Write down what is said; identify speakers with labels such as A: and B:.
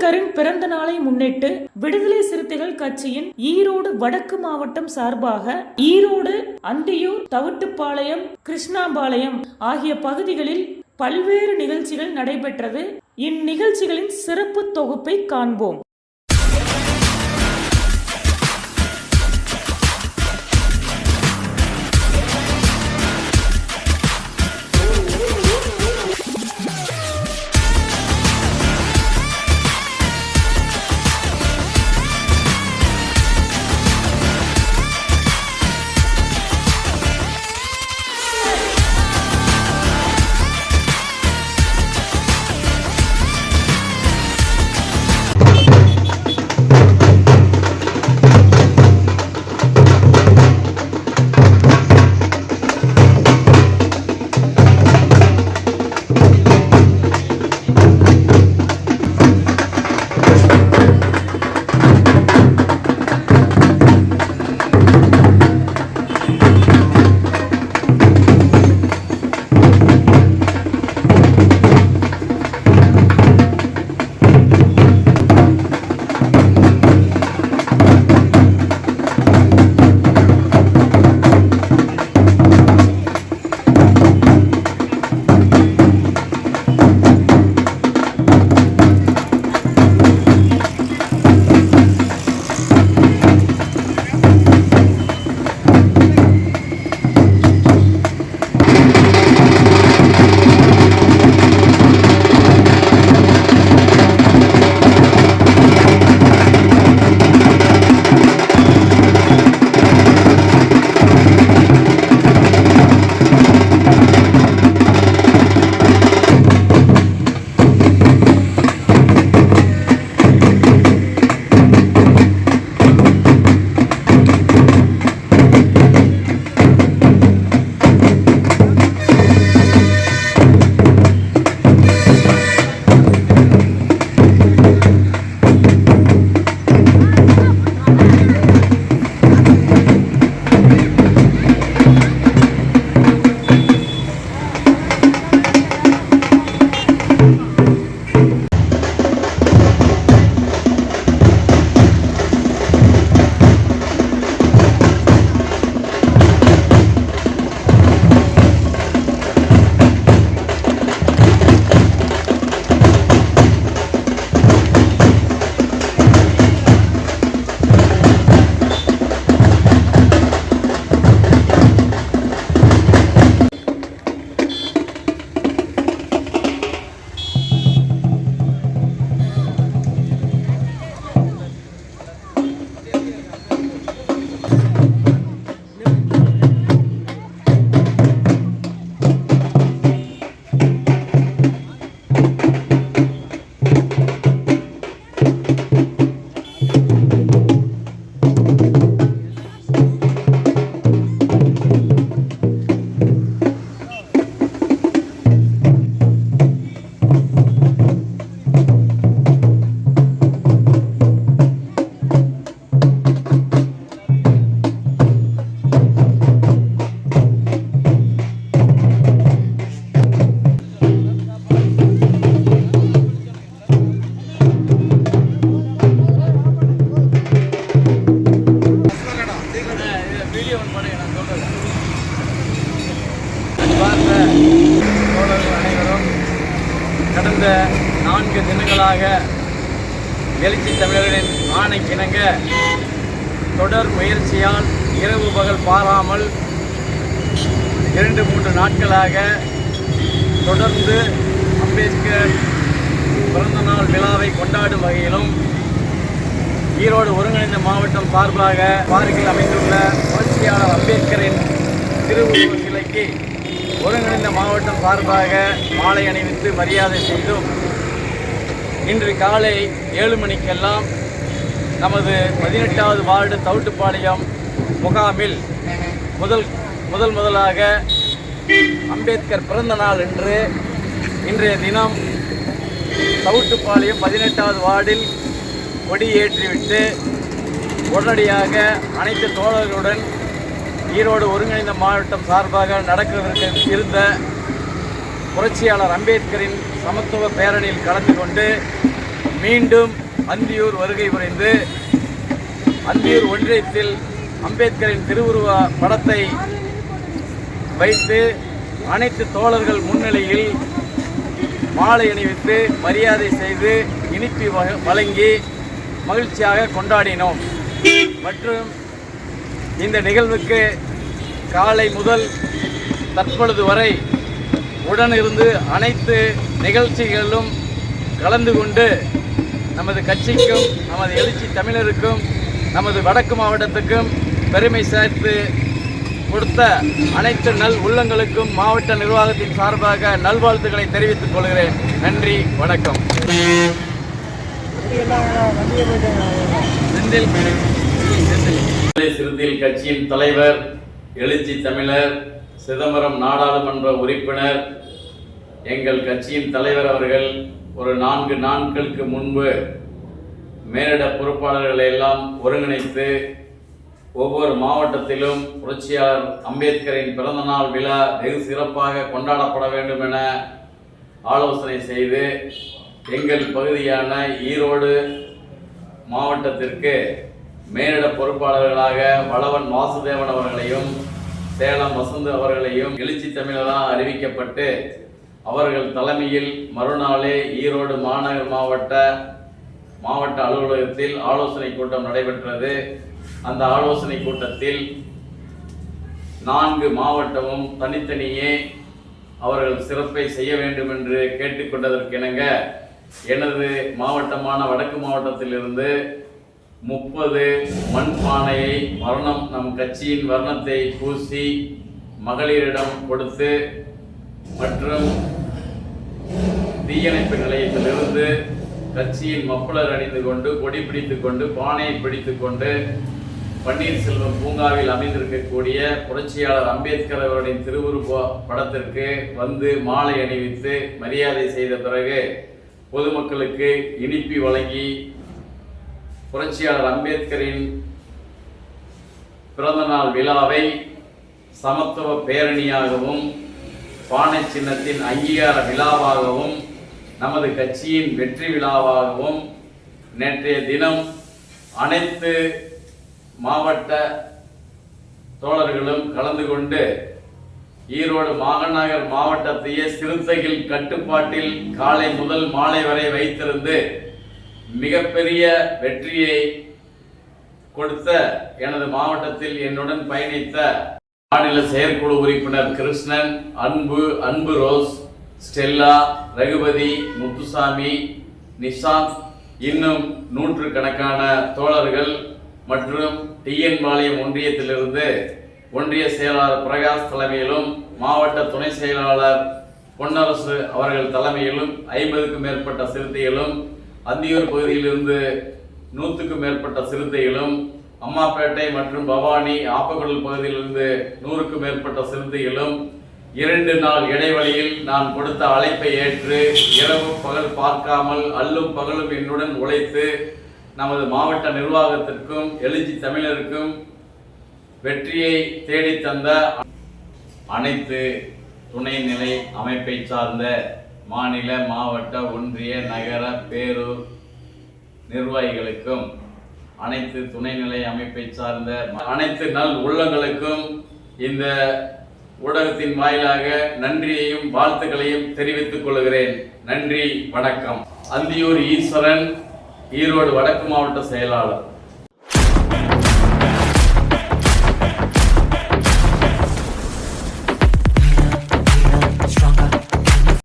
A: அம்பேத்கரின் பிறந்த நாளை முன்னிட்டு விடுதலை சிறுத்தைகள் கட்சியின் ஈரோடு வடக்கு மாவட்டம் சார்பாக ஈரோடு, அந்தியூர், தவிட்டுப்பாளையம், கிருஷ்ணாபாளையம் ஆகிய பகுதிகளில் பல்வேறு நிகழ்ச்சிகள் நடைபெற்றது. இந்நிகழ்ச்சிகளின் சிறப்பு தொகுப்பை காண்போம்.
B: அனைவரும் கடந்த 4 தினங்களாக எழுச்சி தமிழர்களின் ஆணைக்கிணங்க தொடர் முயற்சியால் இரவு பகல் பாராமல் 2-3 நாட்களாக தொடர்ந்து அம்பேத்கர் பிறந்தநாள் விழாவை கொண்டாடும் வகையிலும் ஈரோடு ஒருங்கிணைந்த மாவட்டம் சார்பாக பார்க்கில் அமைந்துள்ள புரட்சியாளர் அம்பேத்கரின் திருவுருவ சிலைக்கு ஒருங்கிணைந்த மாவட்டம் சார்பாக மாலை அணிவித்து மரியாதை செய்தும் இன்று காலை 7 மணிக்கெல்லாம் நமது 18வது வார்டு தவிட்டுப்பாளையம் முகாமில் முதலாக அம்பேத்கர் பிறந்த நாள் என்று இன்றைய தினம் தவிட்டுப்பாளையம் 18வது வார்டில் கொடியேற்றிவிட்டு உடனடியாக அனைத்து தோழர்களுடன் ஈரோடு ஒருங்கிணைந்த மாவட்டம் சார்பாக நடக்கிறதற்கு இருந்த புரட்சியாளர் அம்பேத்கரின் சமத்துவ பேரணியில் கலந்து கொண்டு மீண்டும் அந்தியூர் வருகை புரிந்து அந்தியூர் ஒன்றியத்தில் அம்பேத்கரின் திருவுருவ படத்தை வைத்து அனைத்து தோழர்கள் முன்னிலையில் மாலை அணிவித்து மரியாதை செய்து இனிப்பு வழங்கி மகிழ்ச்சியாக கொண்டாடினோம். மற்றும் இந்த நிகழ்வுக்கு காலை முதல் தற்பொழுது வரை உடனிருந்து அனைத்து நிகழ்ச்சிகளிலும் கலந்து கொண்டு நமது கட்சிக்கும் நமது எழுச்சி தமிழருக்கும் நமது வடக்கு மாவட்டத்துக்கும் பெருமை சேர்த்து கொடுத்த அனைத்து நல் உள்ளங்களுக்கும் மாவட்ட நிர்வாகத்தின் சார்பாக நல்வாழ்த்துக்களை தெரிவித்துக் கொள்கிறேன். நன்றி, வணக்கம். சிறுத்தைகள் கட்சியின் தலைவர், எழுச்சி தமிழர், சிதம்பரம் நாடாளுமன்ற உறுப்பினர், எங்கள் கட்சியின் தலைவர் அவர்கள் ஒரு 4 நாட்களுக்கு முன்பு மேலிட பொறுப்பாளர்களை எல்லாம் ஒருங்கிணைத்து ஒவ்வொரு மாவட்டத்திலும் புரட்சியாளர் அம்பேத்கரின் பிறந்தநாள் விழா வெகு சிறப்பாக கொண்டாடப்பட வேண்டும் என ஆலோசனை செய்து எங்கள் பகுதியான ஈரோடு மாவட்டத்திற்கு மேலிட பொறுப்பாளர்களாக வளவன் வாசுதேவன் அவர்களையும் சேலம் வசந்த் அவர்களையும் எழுச்சி தமிழராக அறிவிக்கப்பட்டு அவர்கள் தலைமையில் மறுநாளே ஈரோடு மாநகர் மாவட்ட அலுவலகத்தில் ஆலோசனை கூட்டம் நடைபெற்றது. அந்த ஆலோசனை கூட்டத்தில் 4 மாவட்டமும் தனித்தனியே அவர்கள் சிறப்பை செய்ய வேண்டும் என்று கேட்டுக்கொண்டதற்கிணங்க எனது மாவட்டமான வடக்கு மாவட்டத்திலிருந்து 30 மண்பானையை நம் கட்சியின் வர்ணத்தை பூசி மகளிரிடம் கொடுத்து மற்றும் தீயணைப்பு நிலையத்திலிருந்து கட்சியின் மப்பலர் அணிந்து கொண்டு கொடி பிடித்துக் கொண்டு பானையை பிடித்துக் கொண்டு பன்னீர்செல்வம் பூங்காவில் அமைந்திருக்கக்கூடிய புரட்சியாளர் அம்பேத்கர் அவர்களின் திருவுருவ படத்திற்கு வந்து மாலை அணிவித்து மரியாதை செய்த பிறகு பொதுமக்களுக்கு இனிப்பு வழங்கி புரட்சியாளர் அம்பேத்கரின் பிறந்தநாள் விழாவை சமத்துவ பேரணியாகவும் பானை சின்னத்தின் அங்கீகார விழாவாகவும் நமது கட்சியின் வெற்றி விழாவாகவும் நேற்றைய தினம் அனைத்து மாவட்ட தோழர்களும் கலந்து கொண்டு ஈரோடு மாநகர் மாவட்டத்தையே சிறுத்தைகள் கட்டுப்பாட்டில் காலை முதல் மாலை வரை வைத்திருந்து மிகப்பெரிய வெற்றியை கொடுத்த எனது மாவட்டத்தில் என்னுடன் பயணித்த மாநில செயற்குழு உறுப்பினர் கிருஷ்ணன், அன்பு ரோஸ், ஸ்டெல்லா, ரகுபதி, முத்துசாமி, நிஷாந்த், இன்னும் 100கணக்கான தோழர்கள் மற்றும் டிஎன் பாளையம் ஒன்றியத்திலிருந்து ஒன்றிய செயலாளர் பிரகாஷ் தலைமையிலும் மாவட்ட துணை செயலாளர் பொன்னரசு அவர்கள் தலைமையிலும் 50க்கும் மேற்பட்ட சிறுத்தைகளும், அந்தியூர் பகுதியிலிருந்து 100க்கும் மேற்பட்ட சிறுத்தைகளும், அம்மாப்பேட்டை மற்றும் பவானி ஆப்பகுடல் பகுதியிலிருந்து 100க்கும் மேற்பட்ட சிறுத்தைகளும் 2 நாள் இடைவெளியில் நான் கொடுத்த அழைப்பை ஏற்று இரவு பகல் பார்க்காமல் அல்லும் பகலும் என்னுடன் உழைத்து நமது மாவட்ட நிர்வாகத்திற்கும் எழுச்சி தமிழருக்கும் வெற்றியை தேடித் தந்த அனைத்து துணைநிலை அமைப்பை சார்ந்த மாநில, மாவட்ட, ஒன்றிய, நகர, பேரூர் நிர்வாகிகளுக்கும் அனைத்து துணைநிலை அமைப்பை சார்ந்த அனைத்து நல் உள்ளங்களுக்கும் இந்த ஊடகத்தின் வாயிலாக நன்றியையும் வாழ்த்துக்களையும் தெரிவித்துக் கொள்கிறேன். நன்றி, வணக்கம். அந்தியூர் ஈஸ்வரன், ஈரோடு வடக்கு மாவட்ட செயலாளர்.